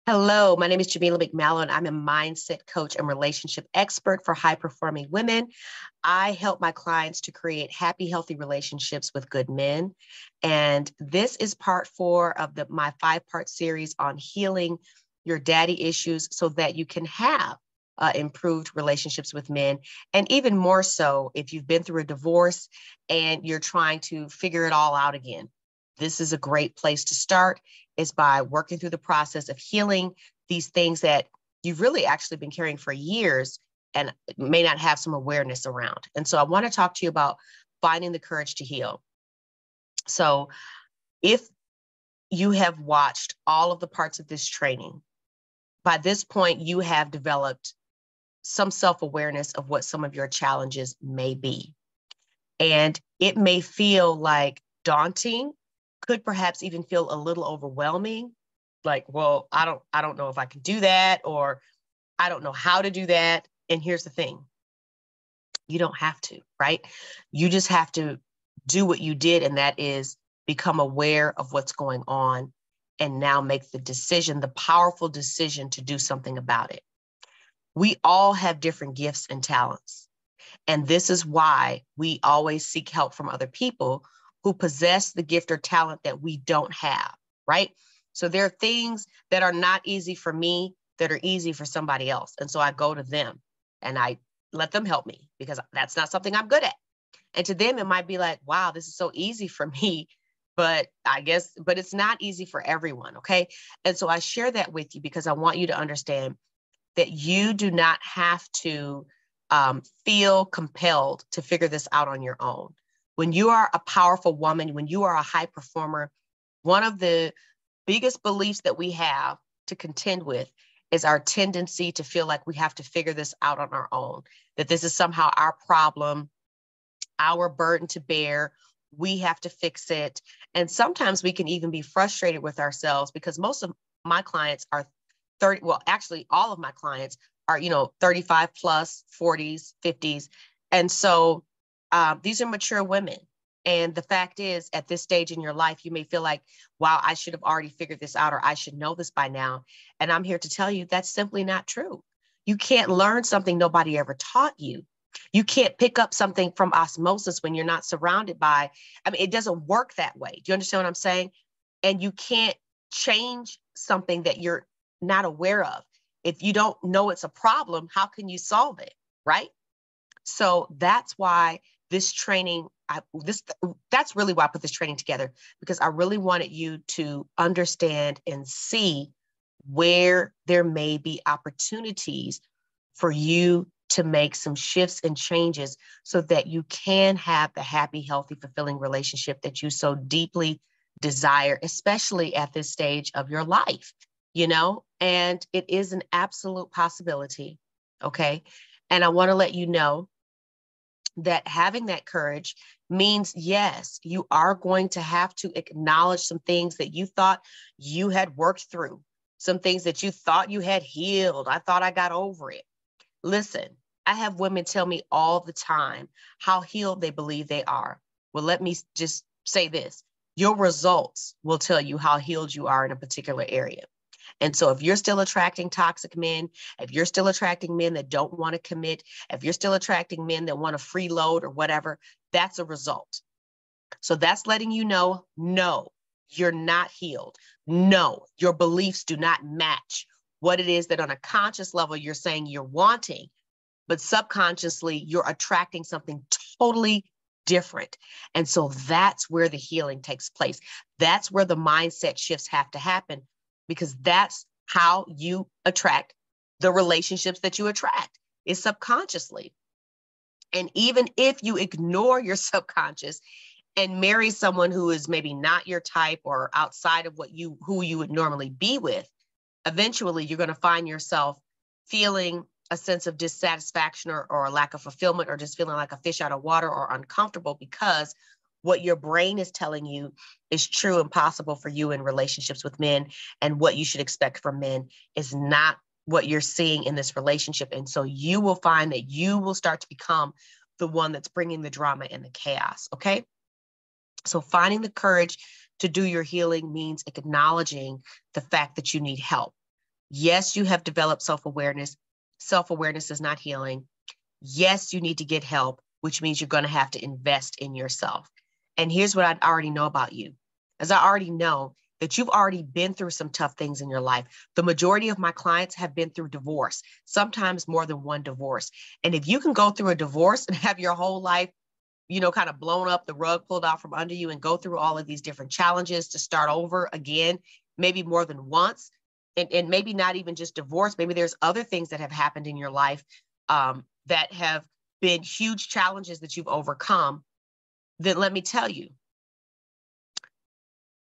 Hello, my name is Jamila McMallow, and I'm a mindset coach and relationship expert for high-performing women. I help my clients to create happy, healthy relationships with good men. And this is part four of my five-part series on healing your daddy issues so that you can have improved relationships with men. And even more so, if you've been through a divorce and you're trying to figure it all out again. This is a great place to start is by working through the process of healing these things that you've really actually been carrying for years and may not have some awareness around. And so I want to talk to you about finding the courage to heal. So if you have watched all of the parts of this training, by this point, you have developed some self-awareness of what some of your challenges may be. And it may feel like daunting, could perhaps even feel a little overwhelming. Like, well, I don't know if I can do that, or I don't know how to do that. And here's the thing. You don't have to, right? You just have to do what you did. And that is become aware of what's going on and now make the decision, the powerful decision to do something about it. We all have different gifts and talents. And this is why we always seek help from other people who possess the gift or talent that we don't have, right? So there are things that are not easy for me that are easy for somebody else. And so I go to them and I let them help me because that's not something I'm good at. And to them, it might be like, wow, this is so easy for me, but it's not easy for everyone, okay? And so I share that with you because I want you to understand that you do not have to feel compelled to figure this out on your own. When you are a powerful woman, when you are a high performer, one of the biggest beliefs that we have to contend with is our tendency to feel like we have to figure this out on our own, that this is somehow our problem, our burden to bear. We have to fix it. And sometimes we can even be frustrated with ourselves because most of my clients are 30, well, actually all of my clients are, 35 plus, 40s, 50s. And so these are mature women. And the fact is, at this stage in your life, you may feel like, wow, I should have already figured this out, or I should know this by now. And I'm here to tell you that's simply not true. You can't learn something nobody ever taught you. You can't pick up something from osmosis when you're not surrounded by, it doesn't work that way. Do you understand what I'm saying? And you can't change something that you're not aware of. If you don't know it's a problem, how can you solve it? Right? So that's why this training, that's really why I put this training together, because I really wanted you to understand and see where there may be opportunities for you to make some shifts and changes so that you can have the happy, healthy, fulfilling relationship that you so deeply desire, especially at this stage of your life, and it is an absolute possibility. Okay. And I want to let you know that having that courage means, yes, you are going to have to acknowledge some things that you thought you had worked through, some things that you thought you had healed. I thought I got over it. Listen, I have women tell me all the time how healed they believe they are. Well, let me just say this. Your results will tell you how healed you are in a particular area. And so if you're still attracting toxic men, if you're still attracting men that don't want to commit, if you're still attracting men that want to freeload or whatever, that's a result. So that's letting you know, no, you're not healed. No, your beliefs do not match what it is that on a conscious level you're saying you're wanting, but subconsciously you're attracting something totally different. And so that's where the healing takes place. That's where the mindset shifts have to happen, because that's how you attract the relationships that you attract, is subconsciously. And even if you ignore your subconscious and marry someone who is maybe not your type or outside of who you would normally be with, eventually you're going to find yourself feeling a sense of dissatisfaction or a lack of fulfillment, or just feeling like a fish out of water or uncomfortable, because what your brain is telling you is true and possible for you in relationships with men, and what you should expect from men is not what you're seeing in this relationship. And so you will find that you will start to become the one that's bringing the drama and the chaos. Okay. So finding the courage to do your healing means acknowledging the fact that you need help. Yes, you have developed self-awareness. Self-awareness is not healing. Yes, you need to get help, which means you're going to have to invest in yourself. And here's what I already know about you. As I already know that you've already been through some tough things in your life. The majority of my clients have been through divorce, sometimes more than one divorce. And if you can go through a divorce and have your whole life, kind of blown up, the rug pulled out from under you, and go through all of these different challenges to start over again, maybe more than once, and maybe not even just divorce. Maybe there's other things that have happened in your life that have been huge challenges that you've overcome. Then let me tell you,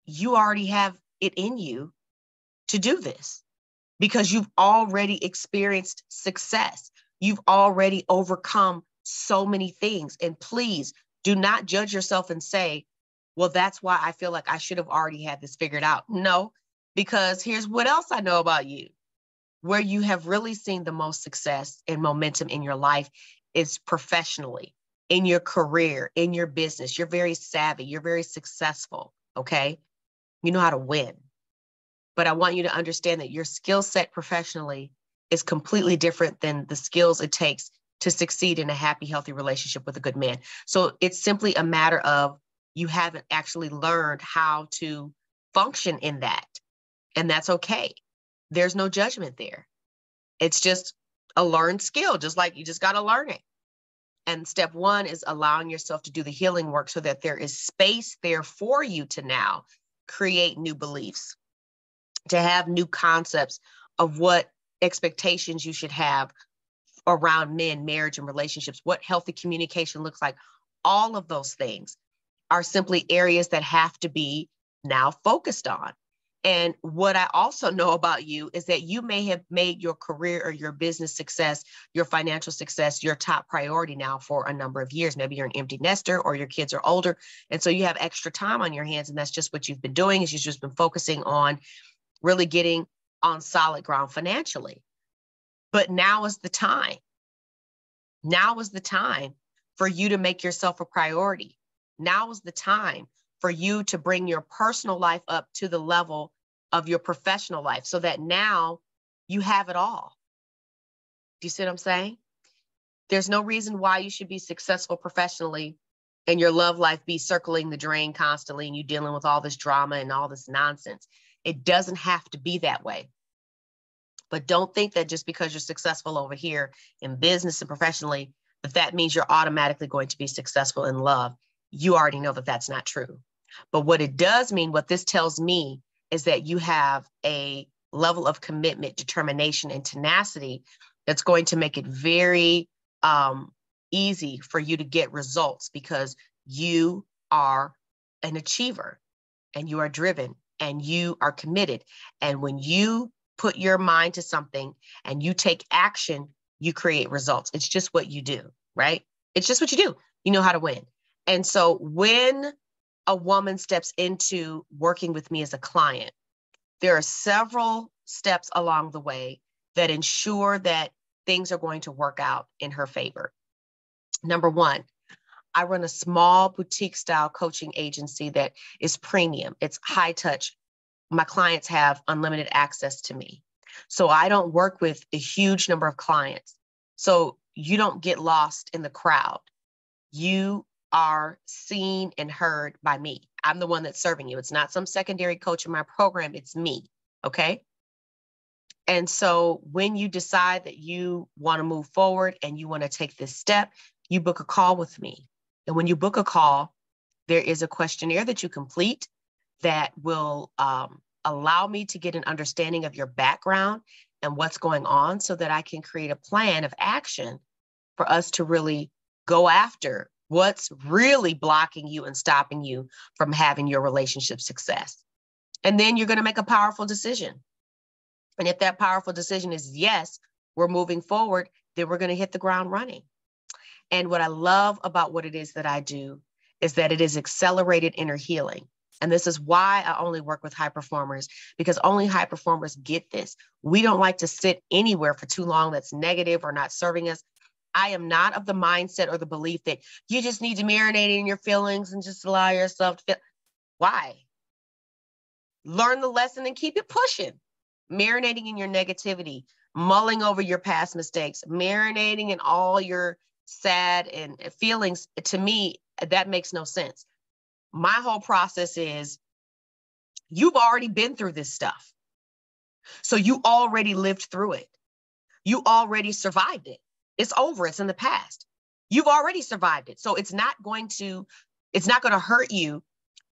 you already have it in you to do this because you've already experienced success. You've already overcome so many things. And please do not judge yourself and say, well, that's why I feel like I should have already had this figured out. No, because here's what else I know about you. Where you have really seen the most success and momentum in your life is professionally, in your career, in your business. You're very savvy. You're very successful. Okay. You know how to win. But I want you to understand that your skill set professionally is completely different than the skills it takes to succeed in a happy, healthy relationship with a good man. So it's simply a matter of you haven't actually learned how to function in that. And that's okay. There's no judgment there. It's just a learned skill, just like you just got to learn it. And step one is allowing yourself to do the healing work so that there is space there for you to now create new beliefs, to have new concepts of what expectations you should have around men, marriage, and relationships, what healthy communication looks like. All of those things are simply areas that have to be now focused on. And what I also know about you is that you may have made your career or your business success, your financial success, your top priority now for a number of years. Maybe you're an empty nester or your kids are older. And so you have extra time on your hands. And that's just what you've been doing, is you've just been focusing on really getting on solid ground financially. But now is the time. Now is the time for you to make yourself a priority. Now is the time for you to bring your personal life up to the level of your professional life so that now you have it all. Do you see what I'm saying? There's no reason why you should be successful professionally and your love life be circling the drain constantly and you dealing with all this drama and all this nonsense. It doesn't have to be that way. But don't think that just because you're successful over here in business and professionally, that means you're automatically going to be successful in love. You already know that that's not true. But what it does mean, what this tells me, is that you have a level of commitment, determination, and tenacity that's going to make it very easy for you to get results because you are an achiever and you are driven and you are committed. And when you put your mind to something and you take action, you create results. It's just what you do, right? It's just what you do. You know how to win. And so when a woman steps into working with me as a client, there are several steps along the way that ensure that things are going to work out in her favor. Number one, I run a small boutique style coaching agency that is premium. It's high touch. My clients have unlimited access to me. So I don't work with a huge number of clients. So you don't get lost in the crowd. You are seen and heard by me. I'm the one that's serving you. It's not some secondary coach in my program. It's me. Okay. And so when you decide that you want to move forward and you want to take this step, you book a call with me. And when you book a call, there is a questionnaire that you complete that will allow me to get an understanding of your background and what's going on so that I can create a plan of action for us to really go after what's really blocking you and stopping you from having your relationship success. And then you're going to make a powerful decision. And if that powerful decision is yes, we're moving forward, then we're going to hit the ground running. And what I love about what it is that I do is that it is accelerated inner healing. And this is why I only work with high performers, because only high performers get this. We don't like to sit anywhere for too long that's negative or not serving us. I am not of the mindset or the belief that you just need to marinate in your feelings and just allow yourself to feel. Why? Learn the lesson and keep it pushing. marinating in your negativity, mulling over your past mistakes, marinating in all your sad and feelings, to me, that makes no sense. My whole process is you've already been through this stuff. So you already lived through it. You already survived it. It's over. It's in the past. You've already survived it. So it's not going to hurt you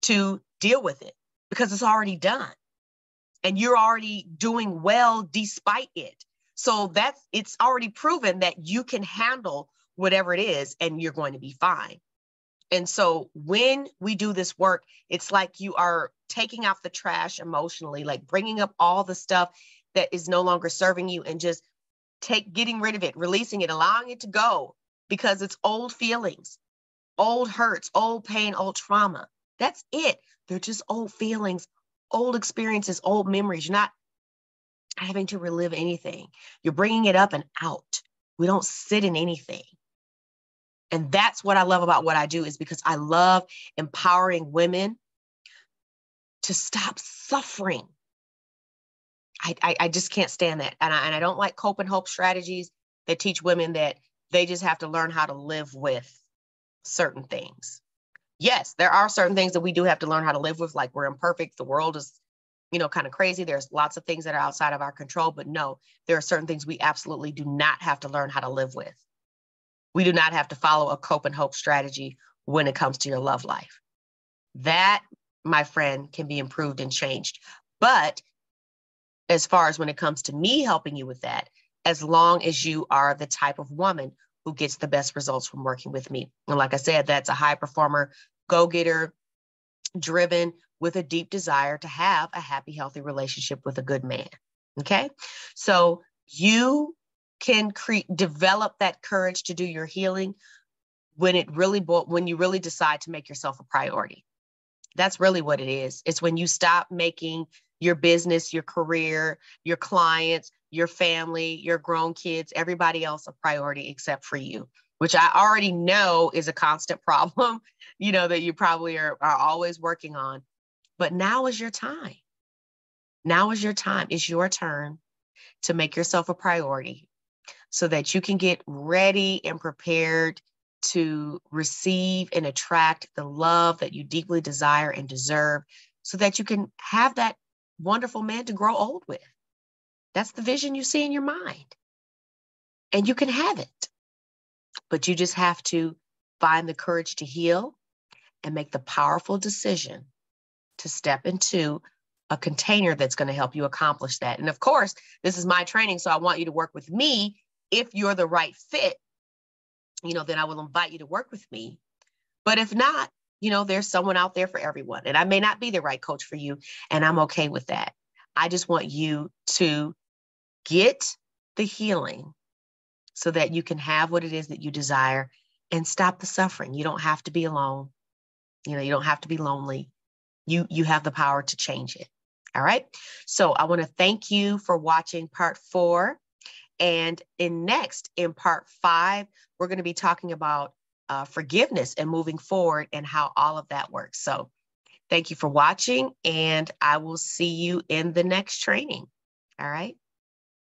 to deal with it because it's already done. And you're already doing well despite it. So it's already proven that you can handle whatever it is and you're going to be fine. And so when we do this work, it's like you are taking out the trash emotionally, like bringing up all the stuff that is no longer serving you and just getting rid of it, releasing it, allowing it to go, because it's old feelings, old hurts, old pain, old trauma. That's it. They're just old feelings, old experiences, old memories. You're not having to relive anything. You're bringing it up and out. We don't sit in anything. And that's what I love about what I do, is because I love empowering women to stop suffering. I just can't stand that. And I don't like cope and hope strategies that teach women that they just have to learn how to live with certain things. Yes, there are certain things that we do have to learn how to live with, like we're imperfect. The world is, kind of crazy. There's lots of things that are outside of our control, but no, there are certain things we absolutely do not have to learn how to live with. We do not have to follow a cope and hope strategy when it comes to your love life. That, my friend, can be improved and changed. But as far as when it comes to me helping you with that, as long as you are the type of woman who gets the best results from working with me. And like I said, that's a high performer, go-getter, driven, with a deep desire to have a happy, healthy relationship with a good man. Okay? So you can develop that courage to do your healing when you really decide to make yourself a priority. That's really what it is. It's when you stop making your business, your career, your clients, your family, your grown kids, everybody else a priority except for you, which I already know is a constant problem, that you probably are always working on. But now is your time. Now is your time. It's your turn to make yourself a priority so that you can get ready and prepared to receive and attract the love that you deeply desire and deserve, so that you can have that wonderful man to grow old with. That's the vision you see in your mind. And you can have it. But you just have to find the courage to heal and make the powerful decision to step into a container that's going to help you accomplish that. And of course, this is my training, so I want you to work with me. If you're the right fit, then I will invite you to work with me. But if not, there's someone out there for everyone. And I may not be the right coach for you, and I'm okay with that. I just want you to get the healing so that you can have what it is that you desire and stop the suffering. You don't have to be alone. You don't have to be lonely. You have the power to change it. All right. So I want to thank you for watching part 4. And in part 5, we're going to be talking about forgiveness and moving forward and how all of that works. So thank you for watching, and I will see you in the next training. All right.